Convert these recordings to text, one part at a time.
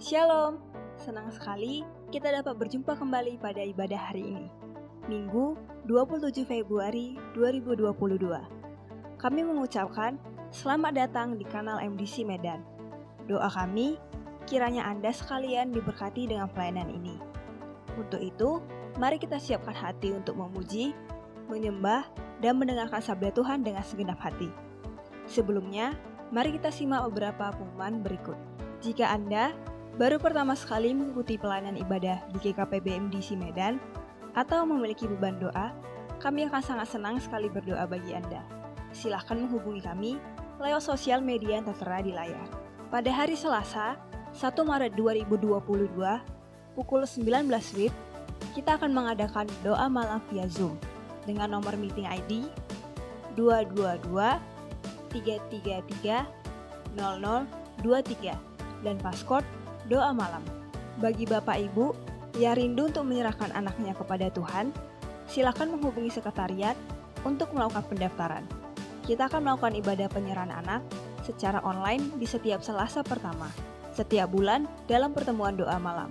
Shalom, senang sekali kita dapat berjumpa kembali pada ibadah hari ini, Minggu 27 Februari 2022. Kami mengucapkan selamat datang di kanal MDC Medan. Doa kami, kiranya Anda sekalian diberkati dengan pelayanan ini. Untuk itu, mari kita siapkan hati untuk memuji, menyembah, dan mendengarkan sabda Tuhan dengan segenap hati. Sebelumnya, mari kita simak beberapa pengumuman berikut. Jika Anda baru pertama sekali mengikuti pelayanan ibadah di GKPB MDC Medan atau memiliki beban doa, kami akan sangat senang sekali berdoa bagi Anda. Silahkan menghubungi kami lewat sosial media yang tertera di layar. Pada hari Selasa, 1 Maret 2022, pukul 19 WIB, kita akan mengadakan doa malam via Zoom dengan nomor meeting ID 222 333 0023 dan passcode doa malam. Bagi Bapak Ibu yang rindu untuk menyerahkan anaknya kepada Tuhan, silakan menghubungi sekretariat untuk melakukan pendaftaran. Kita akan melakukan ibadah penyerahan anak secara online di setiap Selasa pertama, setiap bulan dalam pertemuan doa malam.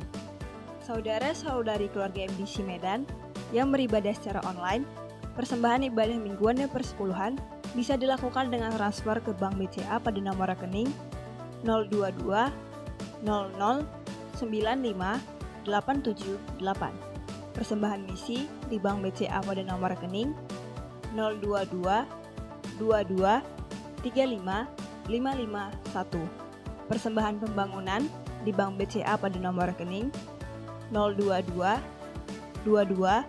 Saudara-saudari keluarga MDC Medan yang beribadah secara online, persembahan ibadah mingguan dan persepuluhan bisa dilakukan dengan transfer ke Bank BCA pada nomor rekening 022 00 95 878. Persembahan misi di Bank BCA pada nomor rekening 022 22 35 551. Persembahan pembangunan di Bank BCA pada nomor rekening 022 22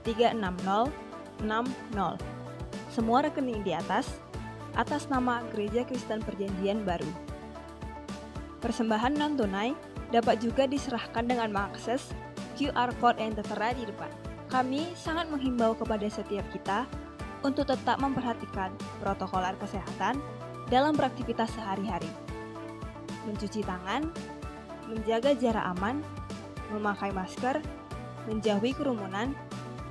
360 60. Semua rekening di atas nama Gereja Kristen Perjanjian Baru. Persembahan non-tunai dapat juga diserahkan dengan mengakses QR Code yang tertera di depan. Kami sangat menghimbau kepada setiap kita untuk tetap memperhatikan protokol kesehatan dalam beraktivitas sehari-hari. Mencuci tangan, menjaga jarak aman, memakai masker, menjauhi kerumunan,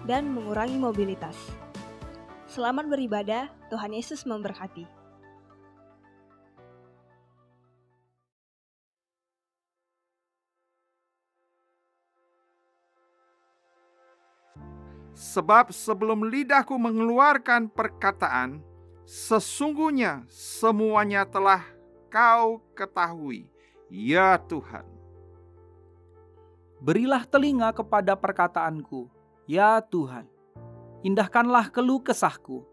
dan mengurangi mobilitas. Selamat beribadah, Tuhan Yesus memberkati. Sebab sebelum lidahku mengeluarkan perkataan, sesungguhnya semuanya telah Kau ketahui, ya Tuhan. Berilah telinga kepada perkataanku, ya Tuhan. Indahkanlah keluh kesahku.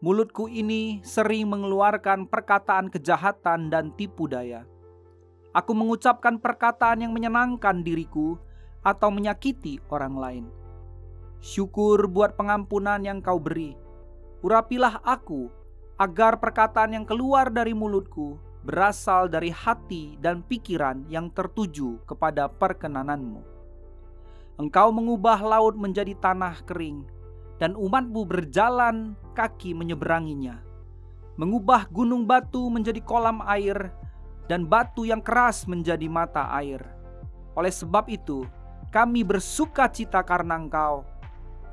Mulutku ini sering mengeluarkan perkataan kejahatan dan tipu daya. Aku mengucapkan perkataan yang menyenangkan diriku atau menyakiti orang lain. Syukur buat pengampunan yang Kau beri. Urapilah aku, agar perkataan yang keluar dari mulutku berasal dari hati dan pikiran yang tertuju kepada perkenan-Mu. Engkau mengubah laut menjadi tanah kering, dan umat-Mu berjalan kaki menyeberanginya. Mengubah gunung batu menjadi kolam air, dan batu yang keras menjadi mata air. Oleh sebab itu, kami bersuka cita karena Engkau.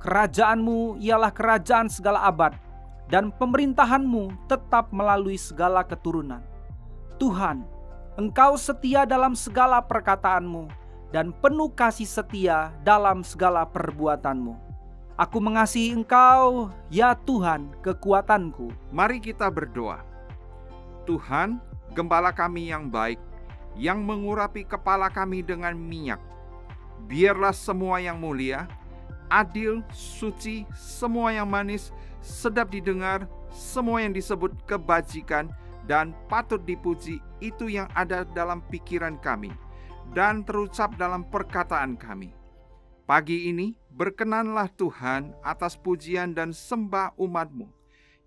Kerajaan-Mu ialah kerajaan segala abad, dan pemerintahan-Mu tetap melalui segala keturunan. Tuhan, Engkau setia dalam segala perkataan-Mu, dan penuh kasih setia dalam segala perbuatan-Mu. Aku mengasihi Engkau, ya Tuhan, kekuatanku. Mari kita berdoa. Tuhan, Gembala kami yang baik, yang mengurapi kepala kami dengan minyak. Biarlah semua yang mulia, adil, suci, semua yang manis, sedap didengar, semua yang disebut kebajikan dan patut dipuji itu yang ada dalam pikiran kami dan terucap dalam perkataan kami. Pagi ini berkenanlah Tuhan atas pujian dan sembah umat-Mu.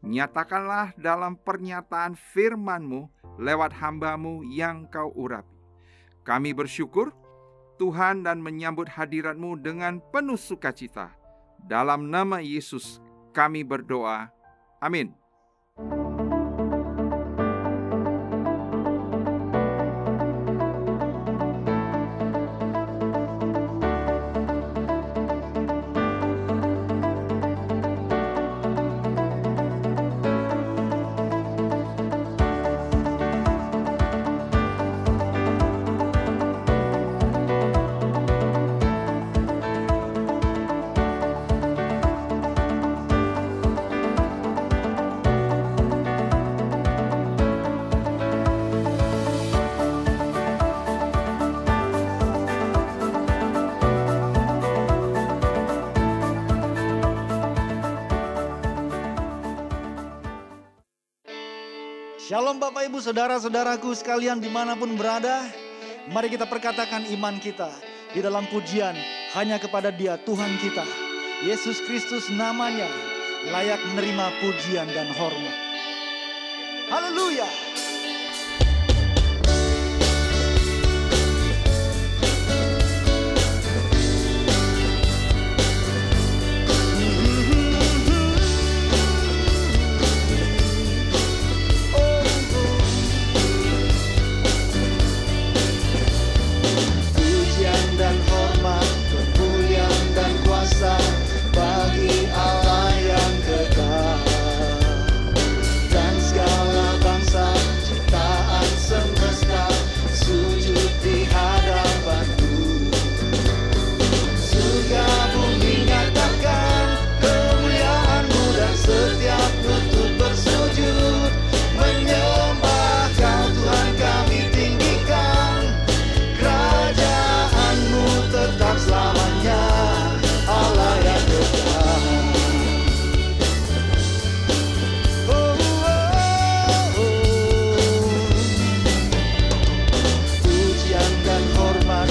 Nyatakanlah dalam pernyataan firman-Mu lewat hamba-Mu yang Kau urapi. Kami bersyukur Tuhan dan menyambut hadirat-Mu dengan penuh sukacita. Dalam nama Yesus kami berdoa. Amin. Shalom Bapak Ibu Saudara-saudaraku sekalian dimanapun berada. Mari kita perkatakan iman kita di dalam pujian hanya kepada Dia Tuhan kita. Yesus Kristus namanya layak menerima pujian dan hormat. Haleluya. Bagi Allah yang kekal, dan segala bangsa ciptaan semesta sujud di hadapan-Mu. Surga bumi nyatakan kemuliaan-Mu, dan setiap lutut bersujud menyembah Kau. Tuhan kami tinggikan, kerajaan-Mu tetap selamanya. Allah yang kekal. Pujian dan hormat,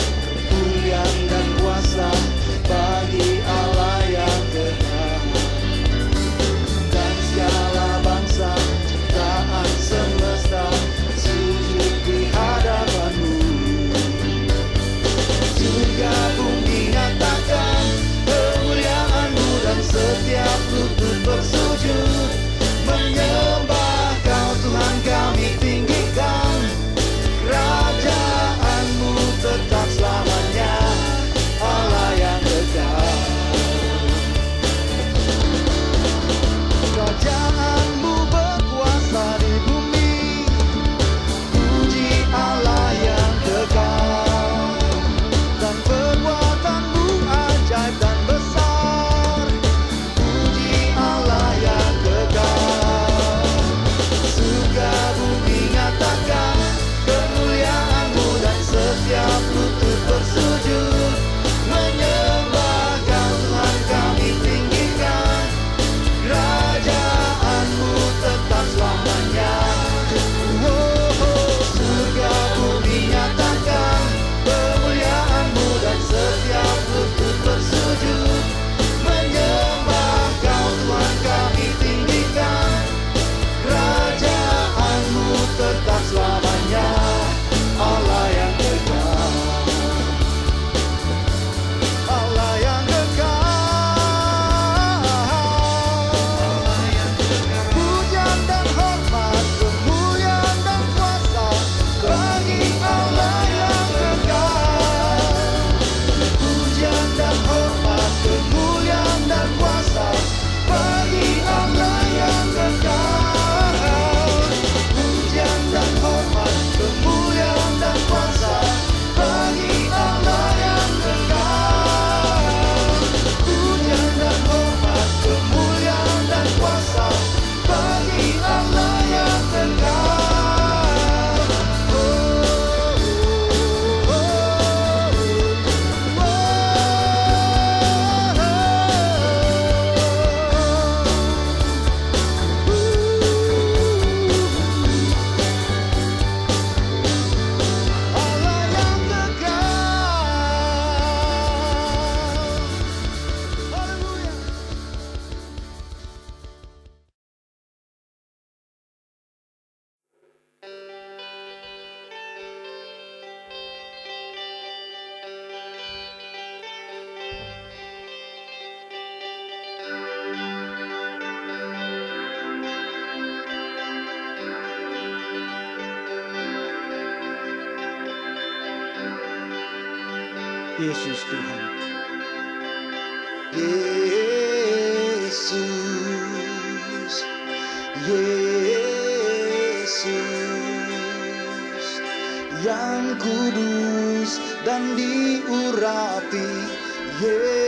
kemuliaan dan kuasa bagi Allah yang kekal, dan segala bangsa ciptaan semesta sujud di hadapan-Mu. Surga bumi nyatakan kemuliaan-Mu, dan setiap lutut bersujud menyembah Kau. Tuhan kami tinggikan, kerajaan-Mu tetap selamanya. Allah yang kekal. Kerajaan-Mu berkuasa di bumi, puji Allah yang kekal, dan perbuatan-Mu ajaib dan besar. Puji Allah yang kekal. Surga bumi nyatakan kemuliaan-Mu, dan setiap lutut bersujud menyembah Kau. Tuhan kami tinggikan, kerajaan-Mu tetap selamanya. Surga bumi nyatakan kemuliaan-Mu, dan setiap lutut bersujud menyembah Kau. Tuhan kami tinggikan, kerajaan-Mu tetap selamanya. Allah yang kekal. Allah yang kekal. Pujian dan hormat, kemuliaan dan kuasa bagi Allah yang kekal. Pujian dan hormat, kemuliaan dan kuasa bagi Allah yang kekal. Pujian dan hormat, kemuliaan dan kuasa bagi Allah yang kekal. Pujian dan hormat, kemuliaan dan kuasa bagi Allah yang kekal. Allah yang kekal. Haleluya. Yesus Tuhan. Yesus, Yesus, yang kudus dan diurapi. Yesus.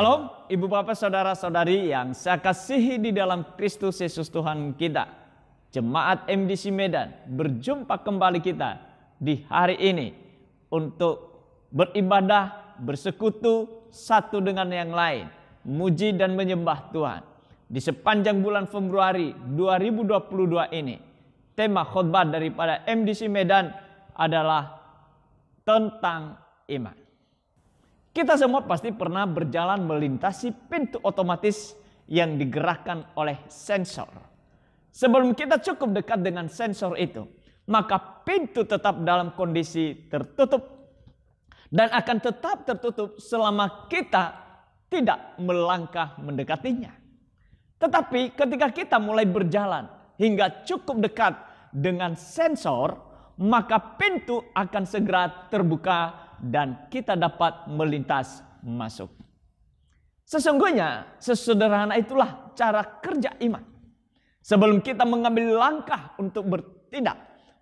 Shalom, Ibu Bapak Saudara-saudari yang saya kasihi di dalam Kristus Yesus Tuhan kita. Jemaat MDC Medan berjumpa kembali kita di hari ini untuk beribadah, bersekutu satu dengan yang lain, muji dan menyembah Tuhan. Di sepanjang bulan Februari 2022 ini, tema khotbah daripada MDC Medan adalah tentang iman. Kita semua pasti pernah berjalan melintasi pintu otomatis yang digerakkan oleh sensor. Sebelum kita cukup dekat dengan sensor itu, maka pintu tetap dalam kondisi tertutup dan akan tetap tertutup selama kita tidak melangkah mendekatinya. Tetapi ketika kita mulai berjalan hingga cukup dekat dengan sensor, maka pintu akan segera terbuka dan kita dapat melintas masuk. Sesungguhnya sesederhana itulah cara kerja iman. Sebelum kita mengambil langkah untuk bertindak,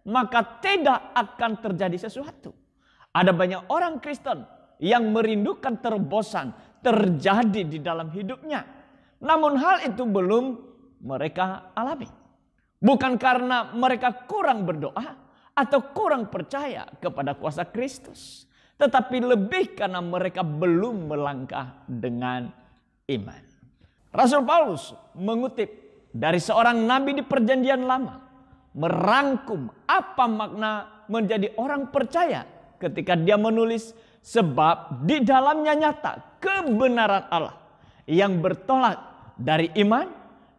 maka tidak akan terjadi sesuatu. Ada banyak orang Kristen yang merindukan terobosan terjadi di dalam hidupnya. Namun hal itu belum mereka alami. Bukan karena mereka kurang berdoa atau kurang percaya kepada kuasa Kristus, tetapi lebih karena mereka belum melangkah dengan iman. Rasul Paulus mengutip dari seorang nabi di Perjanjian Lama, merangkum apa makna menjadi orang percaya ketika dia menulis, sebab di dalamnya nyata kebenaran Allah yang bertolak dari iman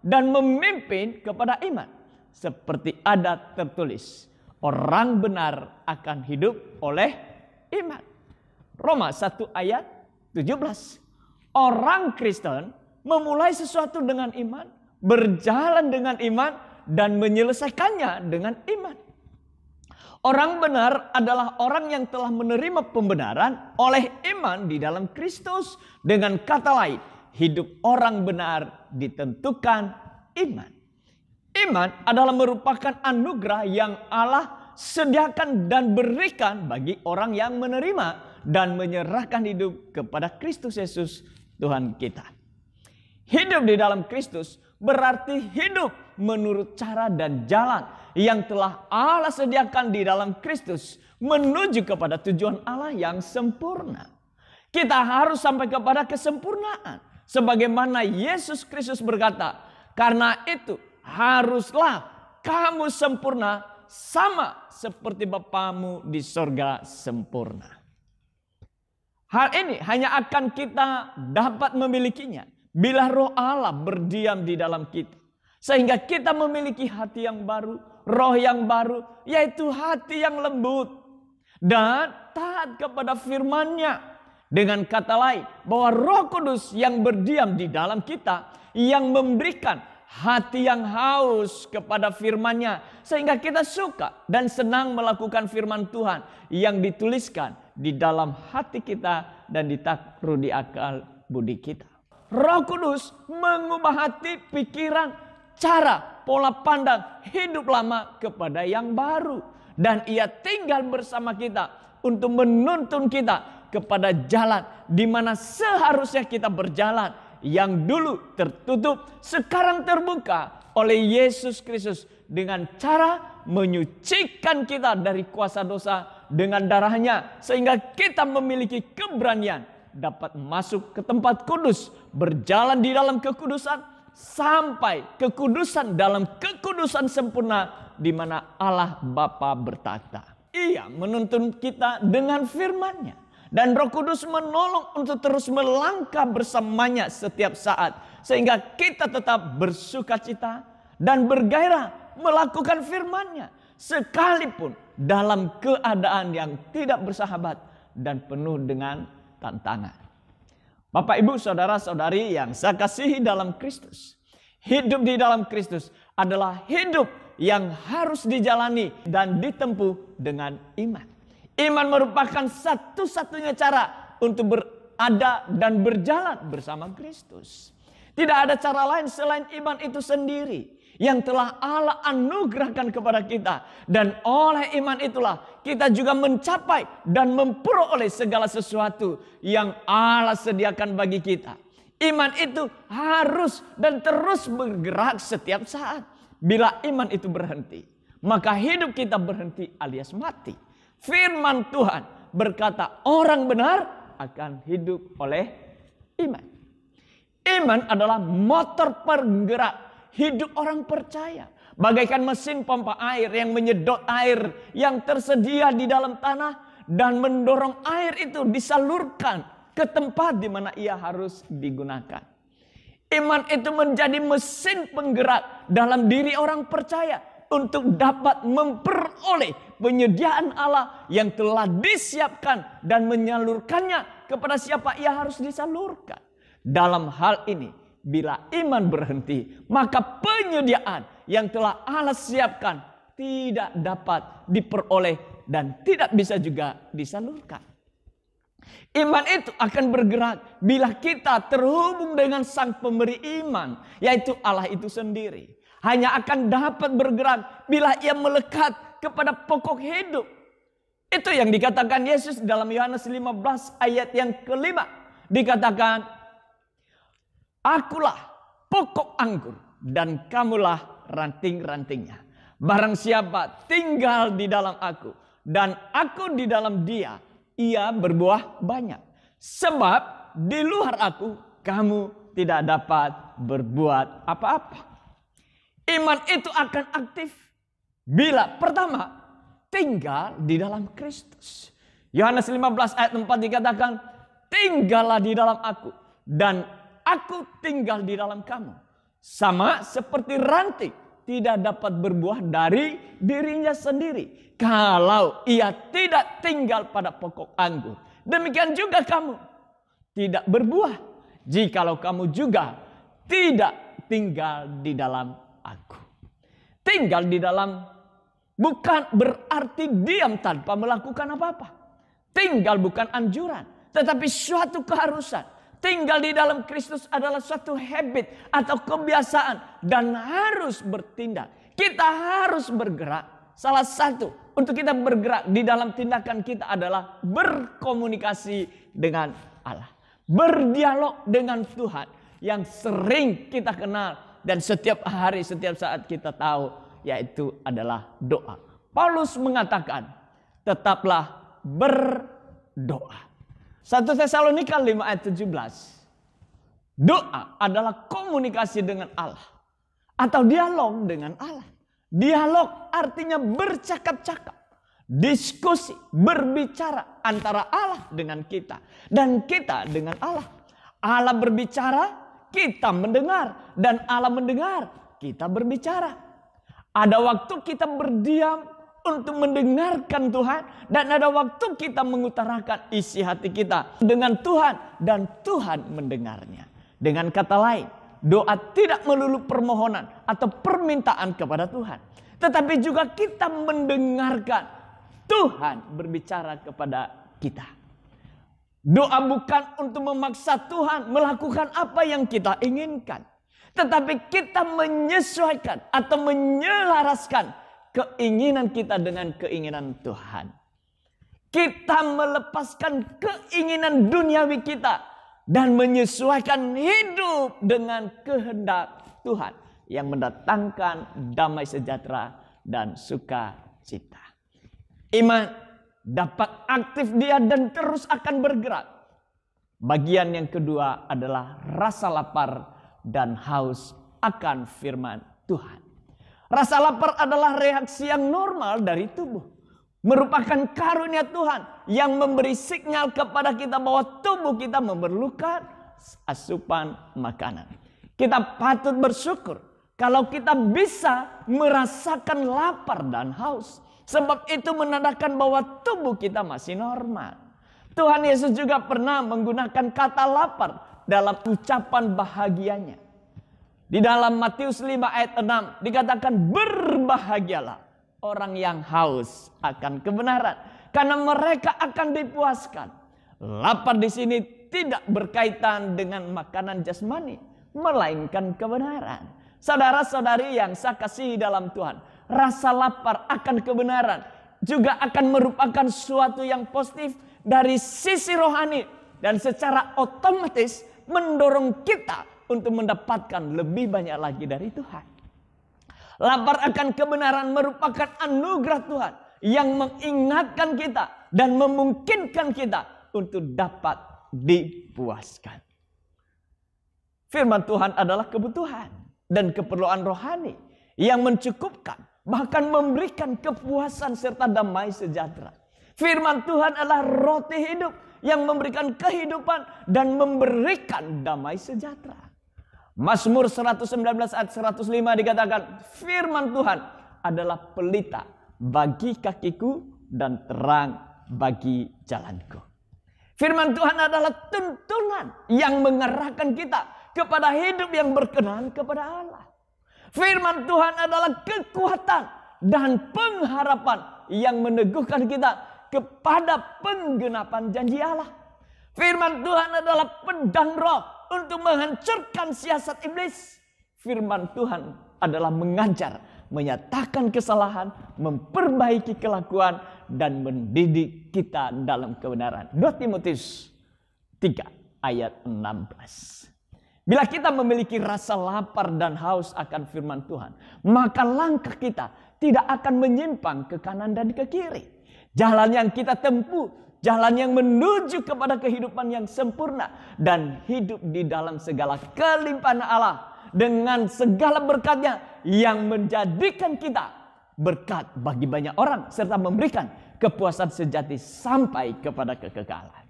dan memimpin kepada iman. Seperti ada tertulis, orang benar akan hidup oleh iman. Roma 1 ayat 17. Orang Kristen memulai sesuatu dengan iman, berjalan dengan iman, dan menyelesaikannya dengan iman. Orang benar adalah orang yang telah menerima pembenaran oleh iman di dalam Kristus. Dengan kata lain, hidup orang benar ditentukan iman. Iman adalah merupakan anugerah yang Allah sediakan dan berikan bagi orang yang menerima dan menyerahkan hidup kepada Kristus Yesus Tuhan kita. Hidup di dalam Kristus berarti hidup menurut cara dan jalan yang telah Allah sediakan di dalam Kristus menuju kepada tujuan Allah yang sempurna. Kita harus sampai kepada kesempurnaan. Sebagaimana Yesus Kristus berkata, karena itu haruslah kamu sempurna sama seperti Bapamu di sorga sempurna. Hal ini hanya akan kita dapat memilikinya bila Roh Allah berdiam di dalam kita. Sehingga kita memiliki hati yang baru, roh yang baru, yaitu hati yang lembut dan taat kepada firman-Nya. Dengan kata lain, bahwa Roh Kudus yang berdiam di dalam kita yang memberikan hati yang haus kepada firman-Nya, sehingga kita suka dan senang melakukan firman Tuhan yang dituliskan di dalam hati kita dan ditaruh di akal budi kita. Roh Kudus mengubah hati, pikiran, cara, pola pandang hidup lama kepada yang baru. Dan Ia tinggal bersama kita untuk menuntun kita kepada jalan di mana seharusnya kita berjalan. Yang dulu tertutup sekarang terbuka oleh Yesus Kristus dengan cara menyucikan kita dari kuasa dosa dengan darah-Nya, sehingga kita memiliki keberanian dapat masuk ke tempat kudus, berjalan di dalam kekudusan sampai kekudusan dalam kekudusan sempurna di mana Allah Bapa bertata. Ia menuntun kita dengan firman-Nya. Dan Roh Kudus menolong untuk terus melangkah bersamanya setiap saat. Sehingga kita tetap bersukacita dan bergairah melakukan firman-Nya. Sekalipun dalam keadaan yang tidak bersahabat dan penuh dengan tantangan. Bapak, Ibu, Saudara-saudari yang saya kasihi dalam Kristus. Hidup di dalam Kristus adalah hidup yang harus dijalani dan ditempuh dengan iman. Iman merupakan satu-satunya cara untuk berada dan berjalan bersama Kristus. Tidak ada cara lain selain iman itu sendiri yang telah Allah anugerahkan kepada kita. Dan oleh iman itulah kita juga mencapai dan memperoleh segala sesuatu yang Allah sediakan bagi kita. Iman itu harus dan terus bergerak setiap saat. Bila iman itu berhenti, maka hidup kita berhenti alias mati. Firman Tuhan berkata orang benar akan hidup oleh iman. Iman adalah motor penggerak hidup orang percaya. Bagaikan mesin pompa air yang menyedot air yang tersedia di dalam tanah dan mendorong air itu disalurkan ke tempat di mana ia harus digunakan. Iman itu menjadi mesin penggerak dalam diri orang percaya untuk dapat memperoleh penyediaan Allah yang telah disiapkan dan menyalurkannya kepada siapa ia harus disalurkan. Dalam hal ini, bila iman berhenti, maka penyediaan yang telah Allah siapkan tidak dapat diperoleh dan tidak bisa juga disalurkan. Iman itu akan bergerak bila kita terhubung dengan sang pemberi iman, yaitu Allah itu sendiri. Hanya akan dapat bergerak bila ia melekat kepada pokok hidup. Itu yang dikatakan Yesus dalam Yohanes 15 ayat yang kelima. Dikatakan, akulah pokok anggur dan kamulah ranting-rantingnya. Barang siapa tinggal di dalam aku dan aku di dalam dia, ia berbuah banyak. Sebab di luar aku kamu tidak dapat berbuat apa-apa. Iman itu akan aktif bila pertama tinggal di dalam Kristus. Yohanes 15 ayat 4 dikatakan, tinggallah di dalam aku dan aku tinggal di dalam kamu. Sama seperti ranting tidak dapat berbuah dari dirinya sendiri kalau ia tidak tinggal pada pokok anggur. Demikian juga kamu tidak berbuah jikalau kamu juga tidak tinggal di dalam aku. Tinggal di dalam bukan berarti diam tanpa melakukan apa-apa. Tinggal bukan anjuran, tetapi suatu keharusan. Tinggal di dalam Kristus adalah suatu habit atau kebiasaan dan harus bertindak. Kita harus bergerak. Salah satu untuk kita bergerak di dalam tindakan kita adalah berkomunikasi dengan Allah. Berdialog dengan Tuhan yang sering kita kenal dan setiap hari, setiap saat kita tahu, yaitu adalah doa. Paulus mengatakan, tetaplah berdoa. 1 Tesalonika 5 ayat 17. Doa adalah komunikasi dengan Allah atau dialog dengan Allah. Dialog artinya bercakap-cakap, diskusi, berbicara antara Allah dengan kita dan kita dengan Allah. Allah berbicara, kita mendengar, dan Allah mendengar, kita berbicara. Ada waktu kita berdiam untuk mendengarkan Tuhan, dan ada waktu kita mengutarakan isi hati kita dengan Tuhan dan Tuhan mendengarnya. Dengan kata lain, doa tidak melulu permohonan atau permintaan kepada Tuhan, tetapi juga kita mendengarkan Tuhan berbicara kepada kita. Doa bukan untuk memaksa Tuhan melakukan apa yang kita inginkan, tetapi kita menyesuaikan atau menyelaraskan keinginan kita dengan keinginan Tuhan. Kita melepaskan keinginan duniawi kita dan menyesuaikan hidup dengan kehendak Tuhan yang mendatangkan damai sejahtera dan sukacita. Iman dapat aktif dia dan terus akan bergerak. Bagian yang kedua adalah rasa lapar dan haus akan firman Tuhan. Rasa lapar adalah reaksi yang normal dari tubuh. Merupakan karunia Tuhan yang memberi sinyal kepada kita bahwa tubuh kita memerlukan asupan makanan. Kita patut bersyukur kalau kita bisa merasakan lapar dan haus. Sebab itu menandakan bahwa tubuh kita masih normal. Tuhan Yesus juga pernah menggunakan kata lapar dalam ucapan bahagianya. Di dalam Matius 5 ayat 6 dikatakan, berbahagialah orang yang haus akan kebenaran, karena mereka akan dipuaskan. Lapar di sini tidak berkaitan dengan makanan jasmani, melainkan kebenaran. Saudara-saudari yang saya kasihi dalam Tuhan, rasa lapar akan kebenaran juga akan merupakan suatu yang positif dari sisi rohani, dan secara otomatis mendorong kita untuk mendapatkan lebih banyak lagi dari Tuhan. Lapar akan kebenaran merupakan anugerah Tuhan yang mengingatkan kita dan memungkinkan kita untuk dapat dipuaskan. Firman Tuhan adalah kebutuhan dan keperluan rohani yang mencukupkan, bahkan memberikan kepuasan serta damai sejahtera. Firman Tuhan adalah roti hidup yang memberikan kehidupan dan memberikan damai sejahtera. Mazmur 119 ayat 105 dikatakan, firman Tuhan adalah pelita bagi kakiku dan terang bagi jalanku. Firman Tuhan adalah tuntunan yang mengarahkan kita kepada hidup yang berkenan kepada Allah. Firman Tuhan adalah kekuatan dan pengharapan yang meneguhkan kita kepada penggenapan janji Allah. Firman Tuhan adalah pedang roh untuk menghancurkan siasat iblis. Firman Tuhan adalah mengajar, menyatakan kesalahan, memperbaiki kelakuan, dan mendidik kita dalam kebenaran. 2 Timotius 3 ayat 16. Bila kita memiliki rasa lapar dan haus akan firman Tuhan, maka langkah kita tidak akan menyimpang ke kanan dan ke kiri. Jalan yang kita tempuh, jalan yang menuju kepada kehidupan yang sempurna dan hidup di dalam segala kelimpahan Allah dengan segala berkatnya yang menjadikan kita berkat bagi banyak orang serta memberikan kepuasan sejati sampai kepada kekekalan.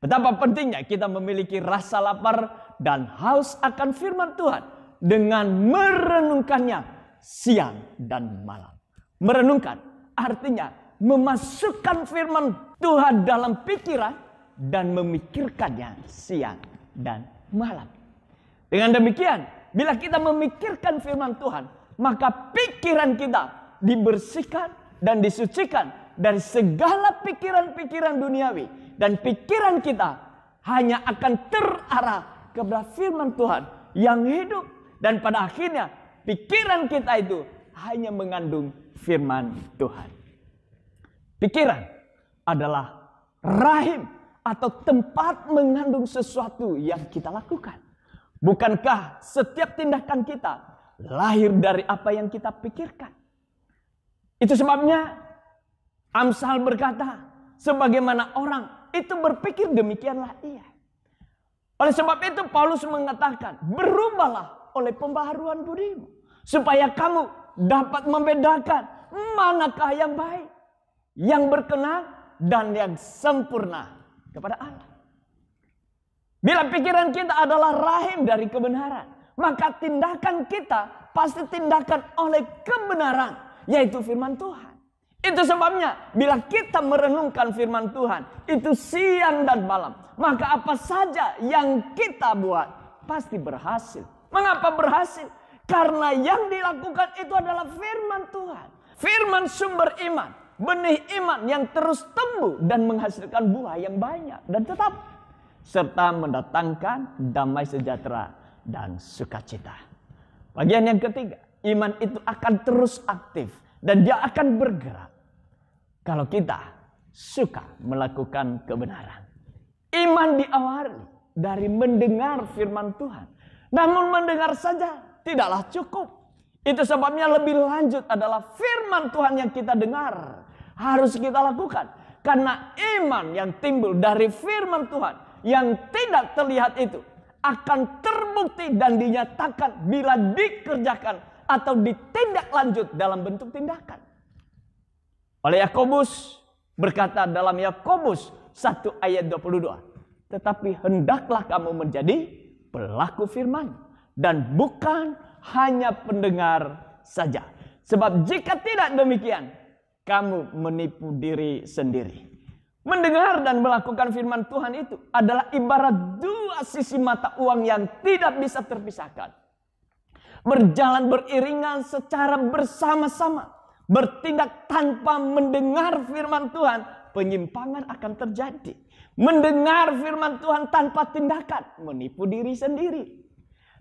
Betapa pentingnya kita memiliki rasa lapar dan haus akan firman Tuhan dengan merenungkannya siang dan malam. Merenungkan artinya memasukkan firman Tuhan dalam pikiran dan memikirkannya siang dan malam. Dengan demikian, bila kita memikirkan firman Tuhan, maka pikiran kita dibersihkan dan disucikan dari segala pikiran-pikiran duniawi. Dan pikiran kita hanya akan terarah kepada firman Tuhan yang hidup. Dan pada akhirnya pikiran kita itu hanya mengandung firman Tuhan. Pikiran adalah rahim atau tempat mengandung sesuatu yang kita lakukan. Bukankah setiap tindakan kita lahir dari apa yang kita pikirkan? Itu sebabnya Amsal berkata, sebagaimana orang itu berpikir demikianlah ia. Oleh sebab itu Paulus mengatakan, berubahlah oleh pembaharuan budimu, supaya kamu dapat membedakan manakah yang baik, yang berkenan dan yang sempurna kepada Allah. Bila pikiran kita adalah rahim dari kebenaran, maka tindakan kita pasti tindakan oleh kebenaran, yaitu firman Tuhan. Itu sebabnya bila kita merenungkan firman Tuhan itu siang dan malam, maka apa saja yang kita buat pasti berhasil. Mengapa berhasil? Karena yang dilakukan itu adalah firman Tuhan. Firman sumber iman, benih iman yang terus tumbuh dan menghasilkan buah yang banyak dan tetap, serta mendatangkan damai sejahtera dan sukacita. Bagian yang ketiga, iman itu akan terus aktif dan dia akan bergerak kalau kita suka melakukan kebenaran. Iman diawali dari mendengar firman Tuhan. Namun mendengar saja tidaklah cukup. Itu sebabnya lebih lanjut adalah firman Tuhan yang kita dengar harus kita lakukan. Karena iman yang timbul dari firman Tuhan yang tidak terlihat itu akan terbukti dan dinyatakan bila dikerjakan atau ditindaklanjut dalam bentuk tindakan. Oleh Yakobus berkata dalam Yakobus 1 ayat 22, tetapi hendaklah kamu menjadi pelaku firman dan bukan hanya pendengar saja. Sebab jika tidak demikian, kamu menipu diri sendiri. Mendengar dan melakukan firman Tuhan itu adalah ibarat dua sisi mata uang yang tidak bisa terpisahkan. Berjalan beriringan secara bersama-sama. Bertindak tanpa mendengar firman Tuhan, penyimpangan akan terjadi. Mendengar firman Tuhan tanpa tindakan, menipu diri sendiri.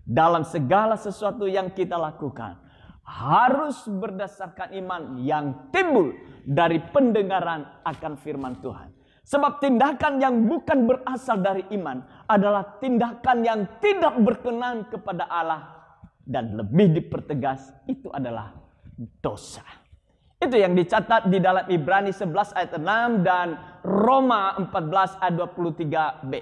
Dalam segala sesuatu yang kita lakukan, harus berdasarkan iman yang timbul dari pendengaran akan firman Tuhan. Sebab tindakan yang bukan berasal dari iman adalah tindakan yang tidak berkenan kepada Allah. Dan lebih dipertegas, itu adalah dosa. Itu yang dicatat di dalam Ibrani 11 ayat 6 dan Roma 14 ayat 23b.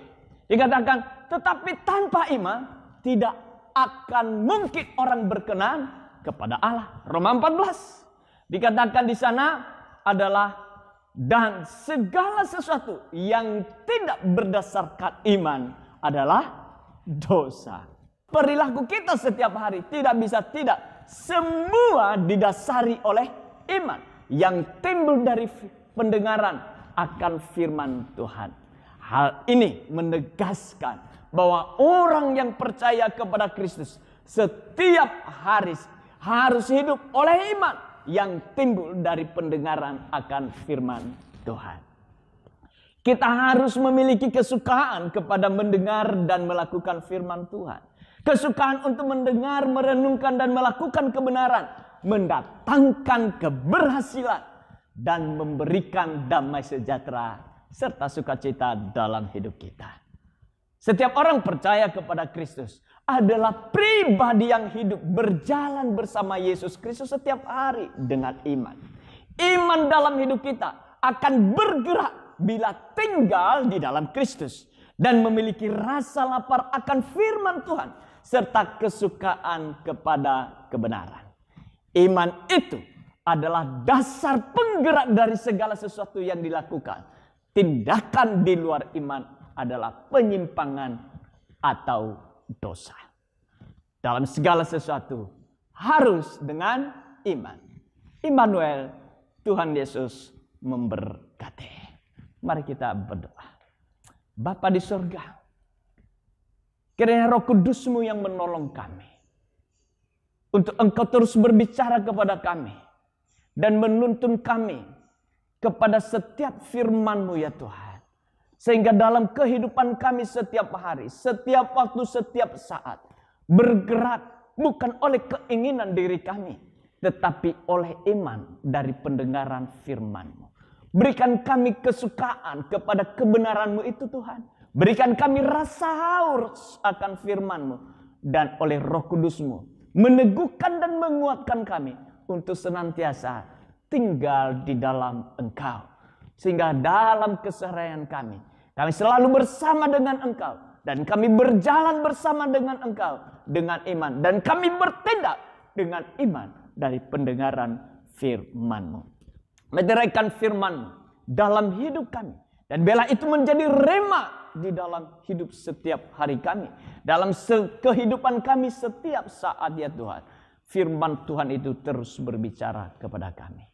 Dikatakan, tetapi tanpa iman tidak akan mungkin orang berkenan kepada Allah. Roma 14. Dikatakan di sana adalah dan segala sesuatu yang tidak berdasarkan iman adalah dosa. Perilaku kita setiap hari tidak bisa tidak. Semua didasari oleh iman yang timbul dari pendengaran akan firman Tuhan. Hal ini menegaskan bahwa orang yang percaya kepada Kristus setiap hari harus hidup oleh iman yang timbul dari pendengaran akan firman Tuhan. Kita harus memiliki kesukaan kepada mendengar dan melakukan firman Tuhan. Kesukaan untuk mendengar, merenungkan dan melakukan kebenaran mendatangkan keberhasilan dan memberikan damai sejahtera serta sukacita dalam hidup kita. Setiap orang percaya kepada Kristus adalah pribadi yang hidup berjalan bersama Yesus Kristus setiap hari dengan iman. Iman dalam hidup kita akan bergerak bila tinggal di dalam Kristus dan memiliki rasa lapar akan firman Tuhan serta kesukaan kepada kebenaran. Iman itu adalah dasar penggerak dari segala sesuatu yang dilakukan. Tindakan di luar iman adalah penyimpangan atau dosa. Dalam segala sesuatu harus dengan iman. Immanuel, Tuhan Yesus memberkati. Mari kita berdoa. Bapa di surga, kiranya Roh Kudus-Mu yang menolong kami untuk Engkau terus berbicara kepada kami dan menuntun kami kepada setiap firman-Mu ya Tuhan. Sehingga dalam kehidupan kami setiap hari, setiap waktu, setiap saat bergerak bukan oleh keinginan diri kami, tetapi oleh iman dari pendengaran firman-Mu. Berikan kami kesukaan kepada kebenaran-Mu itu Tuhan. Berikan kami rasa haus akan firman-Mu. Dan oleh Roh Kudus-Mu meneguhkan dan menguatkan kami untuk senantiasa tinggal di dalam Engkau. Sehingga dalam keseharian kami selalu bersama dengan Engkau. Dan kami berjalan bersama dengan Engkau dengan iman. Dan kami bertindak dengan iman dari pendengaran firman-Mu. Menyerahkan firman-Mu dalam hidup kami. Dan biarlah itu menjadi rema di dalam hidup setiap hari kami. Dalam kehidupan kami setiap saat ya Tuhan. Firman Tuhan itu terus berbicara kepada kami.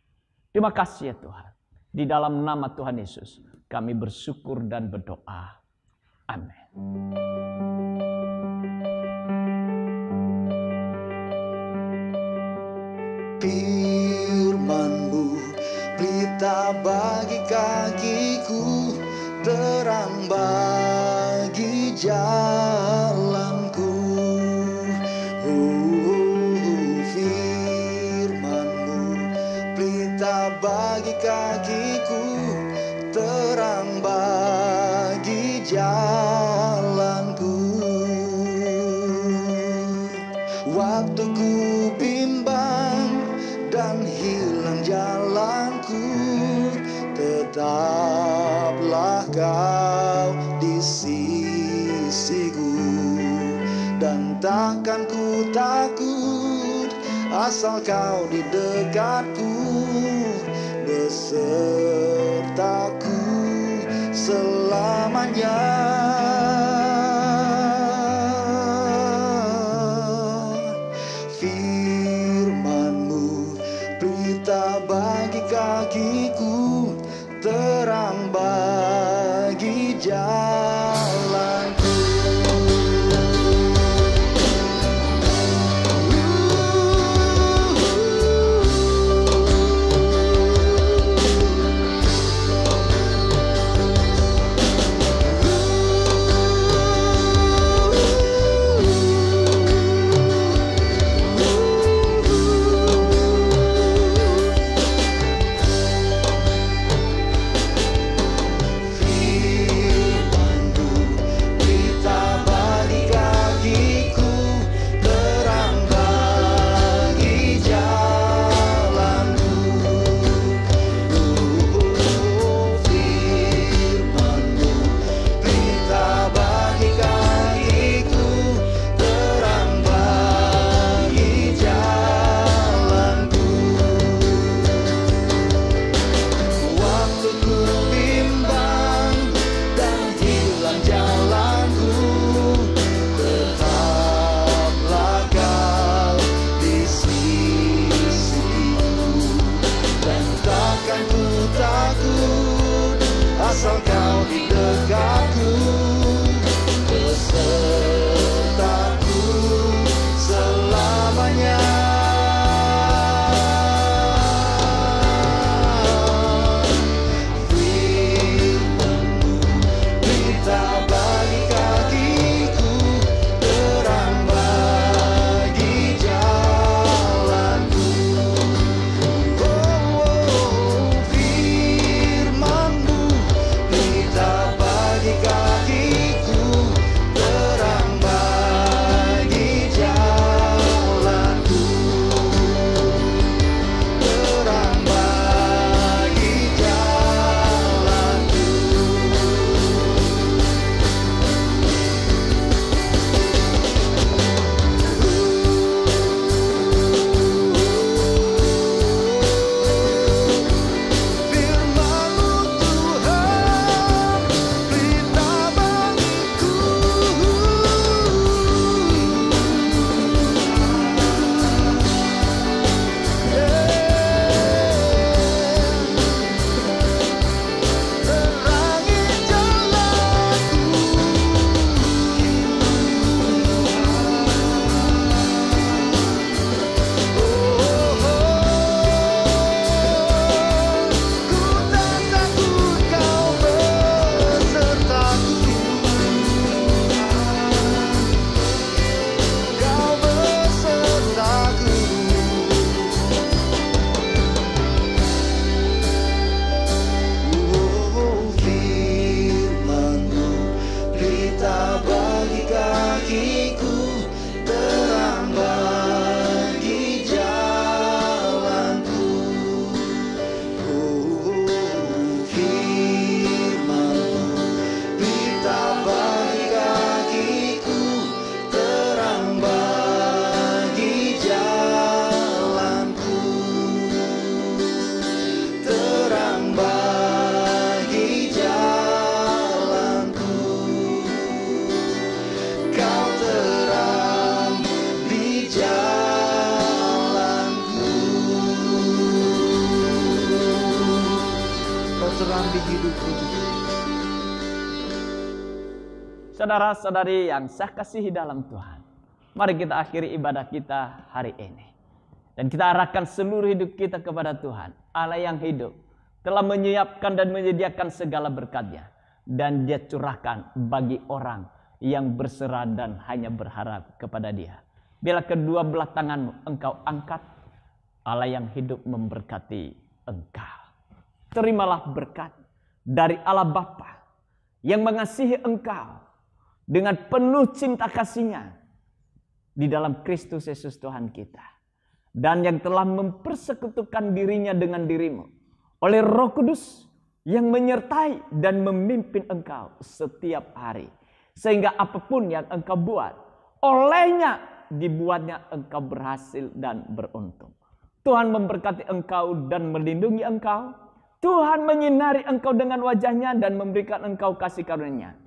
Terima kasih ya Tuhan. Di dalam nama Tuhan Yesus kami bersyukur dan berdoa. Amin. Firman-Mu pelita bagi kakiku, terang bagi jalanku. Firman-Mu pelita bagi kakiku, terang bagi jalanku. Waktu ku bimbang dan hilang jalanku, tetaplah Kau di sisiku. Dan takkan ku takut asal Kau di dekatku, besertaku selamanya. Firman-Mu pelita bagi kakiku, terang bagi jalanku. asal kau di dekatku, besertaku selamanya. Firman-Mu berita bagi kakiku, terang bagi jalanku. Firman-Mu berita bagi kakiku, terang bagi jalanku, terang bagi jalanku. Firman-Mu Tuhan, berita bagiku. Terangi jalanku. Ku tak takut, kau besertaku. Kau besertaku. Firman-Mu berita bagi kakiku, terang bagi jalanku. Firman-Mu berita bagi kakiku, terang bagi jalanku, terang bagi jalanku. Kau terang di jalanku. Kau terang di hidupku. Saudara-saudari yang saya kasihi dalam Tuhan, mari kita akhiri ibadah kita hari ini. Dan kita arahkan seluruh hidup kita kepada Tuhan, Allah yang hidup, telah menyiapkan dan menyediakan segala berkat-Nya. Dan Dia curahkan bagi orang yang berserah dan hanya berharap kepada Dia. Bila kedua belah tanganmu engkau angkat, Allah yang hidup memberkati engkau. Terimalah berkat dari Allah Bapa yang mengasihi engkau dengan penuh cinta kasih-Nya di dalam Kristus Yesus Tuhan kita. Dan yang telah mempersekutukan dirinya dengan dirimu oleh Roh Kudus yang menyertai dan memimpin engkau setiap hari. Sehingga apapun yang engkau buat, olehnya dibuatnya engkau berhasil dan beruntung. Tuhan memberkati engkau dan melindungi engkau. Tuhan menyinari engkau dengan wajah-Nya dan memberikan engkau kasih karunia-Nya.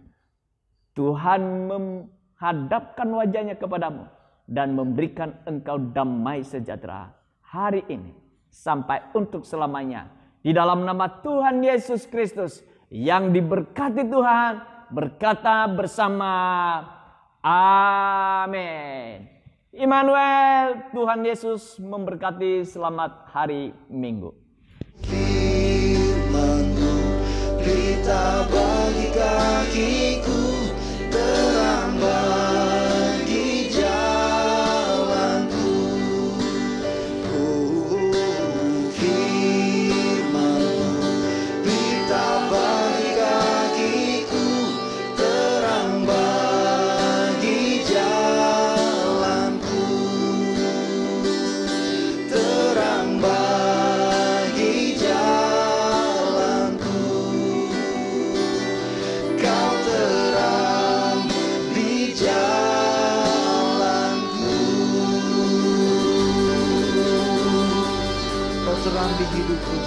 Tuhan menghadapkan wajah-Nya kepadamu dan memberikan engkau damai sejahtera hari ini sampai untuk selamanya. Di dalam nama Tuhan Yesus Kristus yang diberkati Tuhan, berkata bersama amin. Immanuel, Tuhan Yesus memberkati. Selamat hari Minggu. Firman-Mu berita bagi kakiku, terang bagi jalanku. Firman-Mu berita bagi kakiku, terang bagi jalanku, terang bagi jalanku. Kau terang di jalanku. Kau terang di hidupku.